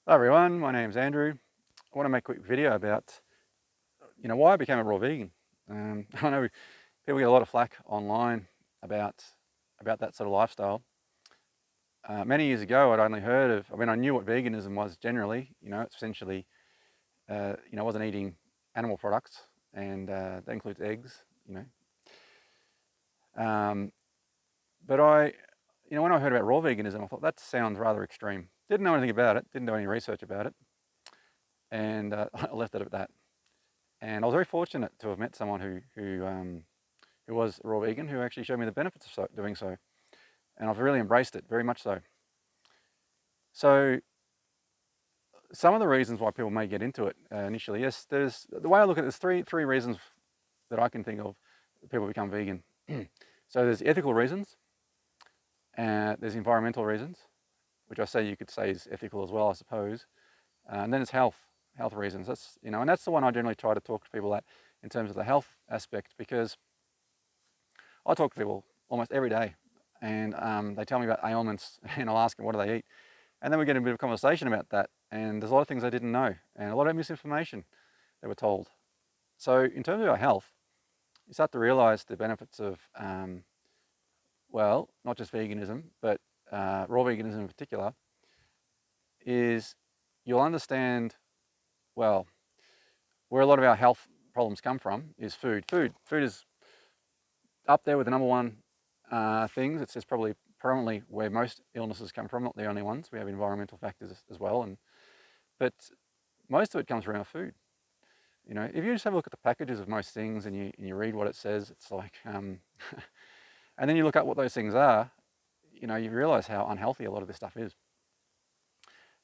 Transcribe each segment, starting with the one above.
Hello everyone, my name's Andrew. I want to make a quick video about, why I became a raw vegan. I know people get a lot of flack online about that sort of lifestyle. Many years ago, I knew what veganism was generally. It's essentially, I wasn't eating animal products, and that includes eggs. Um, but when I heard about raw veganism, I thought that sounds rather extreme. Didn't know anything about it, didn't do any research about it, and I left it at that. And I was very fortunate to have met someone who was a raw vegan, who actually showed me the benefits of doing so. And I've really embraced it, very much so. So some of the reasons why people may get into it initially, yes, there's the way I look at it, there's three reasons that I can think of that people become vegan. So there's ethical reasons, there's environmental reasons, which you could say is ethical as well, I suppose. And then it's health reasons. And that's the one I generally try to talk to people in terms of the health aspect, because I talk to people almost every day, and they tell me about ailments, and I'll ask them what do they eat, and then we get a bit of conversation about that. And there's a lot of things they didn't know, and a lot of misinformation they were told. So in terms of our health, you start to realise the benefits of, not just veganism, but raw veganism in particular. Is you'll understand, well, where a lot of our health problems come from is food. Food is up there with the number one things. It's probably predominantly where most illnesses come from, not the only ones. We have environmental factors as well, but most of it comes from our food. If you just have a look at the packages of most things and you read what it says, it's like, and then you look at what those things are, you realise how unhealthy a lot of this stuff is.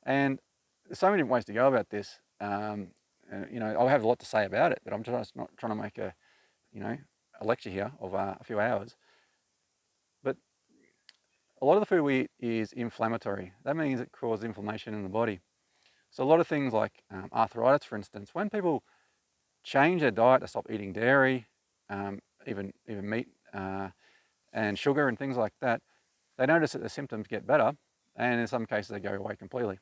And there's so many different ways to go about this. I'll have a lot to say about it, but I'm just not trying to make a lecture here of a few hours. But a lot of the food we eat is inflammatory. That means it causes inflammation in the body. So a lot of things like arthritis, for instance, when people change their diet to stop eating dairy, even meat and sugar and things like that, they notice that the symptoms get better, and in some cases they go away completely.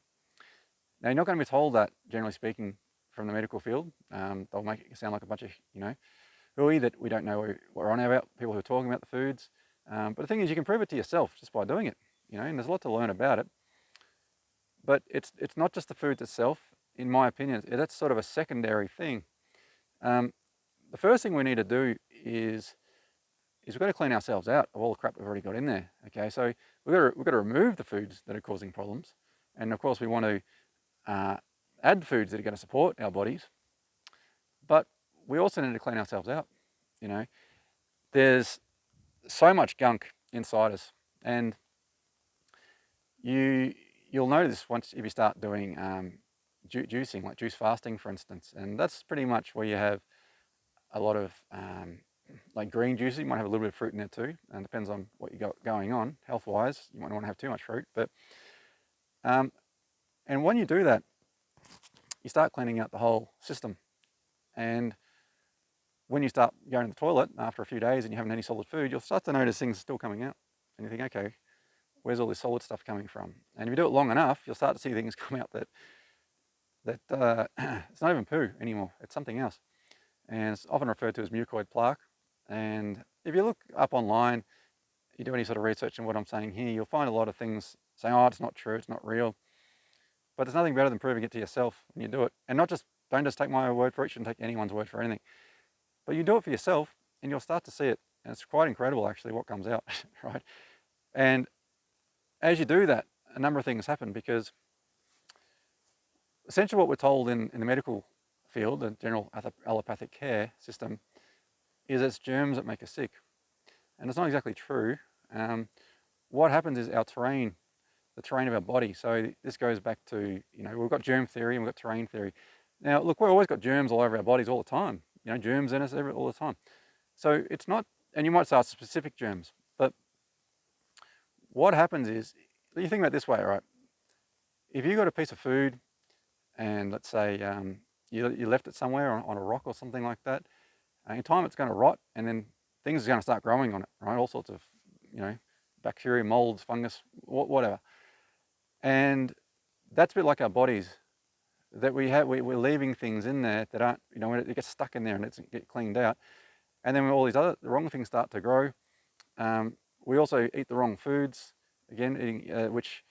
Now, you're not going to be told that, generally speaking, from the medical field. They'll make it sound like a bunch of hooey that we don't know what we're on about, people who are talking about the foods. But the thing is, you can prove it to yourself just by doing it, and there's a lot to learn about it. But it's not just the foods itself, in my opinion. That's sort of a secondary thing. The first thing we need to do is we've got to clean ourselves out of all the crap we've already got in there. Okay, so we've got to remove the foods that are causing problems, and of course we want to add foods that are going to support our bodies. But we also need to clean ourselves out. There's so much gunk inside us, and you'll notice once if you start doing juicing, like juice fasting, for instance, and that's pretty much where you have a lot of like green juices. You might have a little bit of fruit in there too, and it depends on what you got going on health-wise. You might not want to have too much fruit, but and when you do that, you start cleaning out the whole system. And when you start going to the toilet after a few days and you haven't had any solid food, you'll start to notice things still coming out, and you think, okay, where's all this solid stuff coming from? And if you do it long enough, you'll start to see things come out that it's not even poo anymore. It's something else, and it's often referred to as mucoid plaque. And if you look up online, you do any sort of research on what I'm saying here, you'll find a lot of things saying, oh, it's not true, it's not real. But there's nothing better than proving it to yourself when you do it. And don't just take my word for it, you shouldn't take anyone's word for anything. But you do it for yourself and you'll start to see it. And it's quite incredible actually what comes out, right? And as you do that, a number of things happen, because essentially what we're told in the medical field, the general allopathic care system, is it's germs that make us sick. And it's not exactly true. What happens is the terrain of our body. So this goes back to, we've got germ theory and we've got terrain theory. Now, look, we've always got germs all over our bodies all the time. Germs in us all the time. So it's not, and you might say it's specific germs, but what happens is, you think about it this way, right? If you got a piece of food and let's say you left it somewhere on a rock or something like that, in time it's going to rot, and then things are going to start growing on it, right? All sorts of, bacteria, molds, fungus, whatever. And that's a bit like our bodies, that we're leaving things in there that aren't, you know, when it gets stuck in there and it's get cleaned out. And then when all these the wrong things start to grow, we also eat the wrong foods, again, eating, which,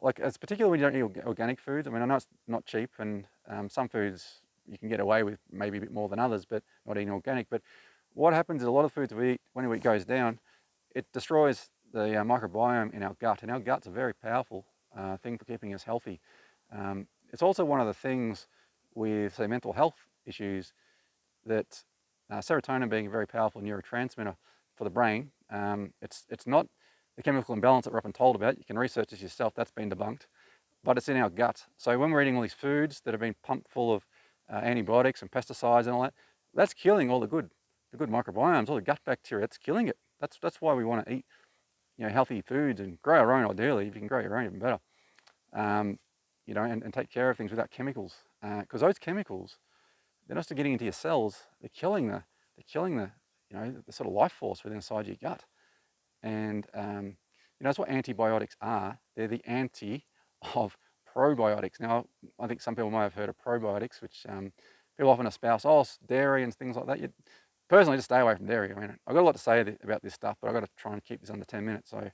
like, it's particularly when you don't eat organic foods. I mean, I know it's not cheap, and some foods you can get away with maybe a bit more than others, but not eating organic. But what happens is a lot of foods we eat, when we eat goes down, it destroys the microbiome in our gut, and our gut's a very powerful thing for keeping us healthy. It's also one of the things with, say, mental health issues, that serotonin being a very powerful neurotransmitter for the brain, it's not the chemical imbalance that we're often told about. You can research this yourself, that's been debunked, but it's in our gut. So when we're eating all these foods that have been pumped full of antibiotics and pesticides and all that, that's killing all the good microbiomes, all the gut bacteria. It's killing it. That's why we want to eat, you know, healthy foods and grow our own. Ideally, if you can grow your own, even better. You know, and take care of things without chemicals, because those chemicals, they're not just getting into your cells. They're killing the you know, the sort of life force within inside your gut. And you know, that's what antibiotics are. They're the anti of probiotics. Now, I think some people might have heard of probiotics, which people often espouse, oh, dairy and things like that. You personally just stay away from dairy. I mean, I've got a lot to say about this stuff, but I've got to try and keep this under 10 minutes, so it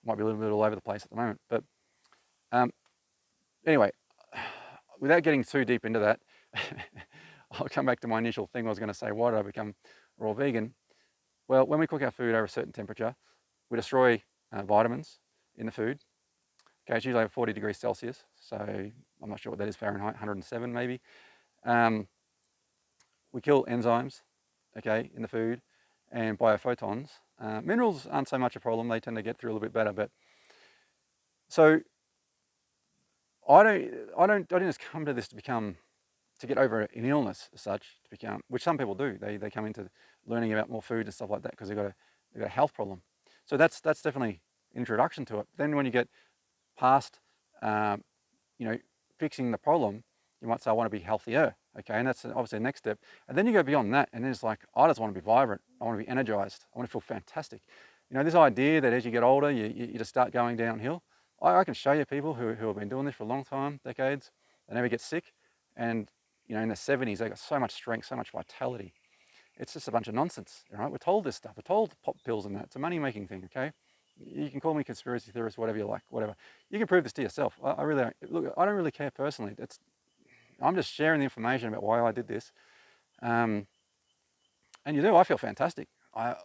might be a little bit all over the place at the moment. But anyway, without getting too deep into that, I'll come back to my initial thing. I was going to say, why did I become raw vegan? Well, when we cook our food over a certain temperature, we destroy vitamins in the food. Okay, it's usually over 40 degrees Celsius, so I'm not sure what that is, Fahrenheit, 107 maybe. We kill enzymes, okay, in the food, and biophotons. Minerals aren't so much a problem; they tend to get through a little bit better. But so I didn't just come to this to get over an illness as such, which some people do. They come into learning about more food and stuff like that because they've got a health problem. So that's definitely an introduction to it. Then when you get past, you know, fixing the problem, you might say, I want to be healthier. Okay, and that's obviously the next step. And then you go beyond that, and then it's like, I just want to be vibrant. I want to be energized. I want to feel fantastic. You know, this idea that as you get older, you just start going downhill. I can show you people who have been doing this for a long time, decades, they never get sick, and you know, in their 70s, they got so much strength, so much vitality. It's just a bunch of nonsense, right? We're told this stuff. We're told pop pills and that. It's a money-making thing, okay? You can call me conspiracy theorist, whatever you like, whatever. You can prove this to yourself. I really don't. Look, I don't really care personally. I'm just sharing the information about why I did this. And you do, I feel fantastic.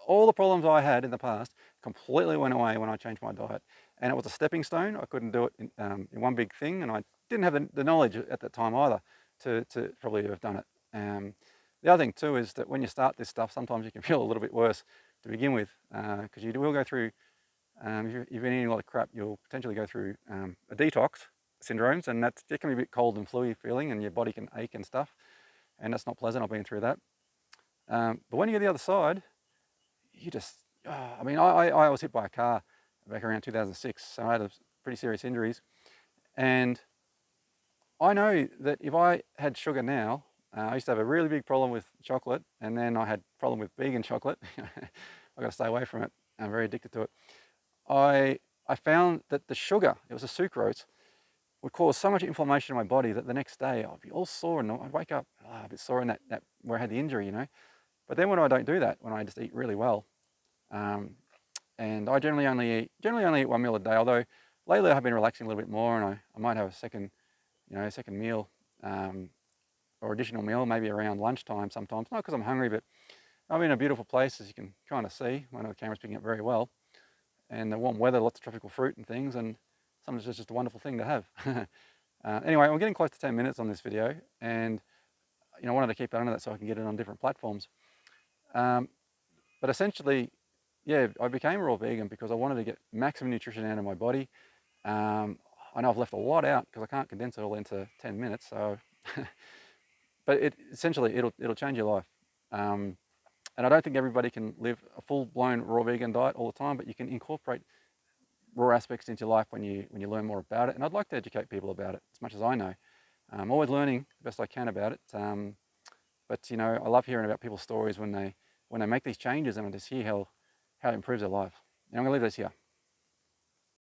All the problems I had in the past completely went away when I changed my diet. And it was a stepping stone. I couldn't do it in one big thing, and I didn't have the knowledge at that time either to probably have done it. The other thing too is that when you start this stuff, sometimes you can feel a little bit worse to begin with, because you will go through, if you've been eating a lot of crap, you'll potentially go through a detox syndromes, and it can be a bit cold and fluey feeling, and your body can ache and stuff, and that's not pleasant. I've been through that. But when you get to the other side, you just, I mean, I was hit by a car back around 2006, so I had pretty serious injuries, and I know that if I had sugar now, I used to have a really big problem with chocolate, and then I had a problem with vegan chocolate. I've got to stay away from it. I'm very addicted to it. I found that the sugar, it was a sucrose, would cause so much inflammation in my body that the next day I'd be all sore, and I'd wake up a bit sore in that where I had the injury, you know. But then when I don't do that, when I just eat really well, and I generally only eat one meal a day, although lately I've been relaxing a little bit more, and I might have a second meal, or additional meal, maybe around lunchtime sometimes. Not because I'm hungry, but I'm in a beautiful place, as you can kind of see. I know the camera's picking up very well. And the warm weather, lots of tropical fruit and things, and sometimes it's just a wonderful thing to have. Anyway, we're getting close to 10 minutes on this video, and I wanted to keep it under that so I can get it on different platforms. But essentially, yeah, I became a raw vegan because I wanted to get maximum nutrition out of my body. I know I've left a lot out because I can't condense it all into 10 minutes. So, but essentially it'll change your life. And I don't think everybody can live a full-blown raw vegan diet all the time, but you can incorporate raw aspects into your life when you learn more about it. And I'd like to educate people about it as much as I know. I'm always learning the best I can about it. But I love hearing about people's stories when they make these changes, and I just hear how it improves their life. And I'm going to leave this here.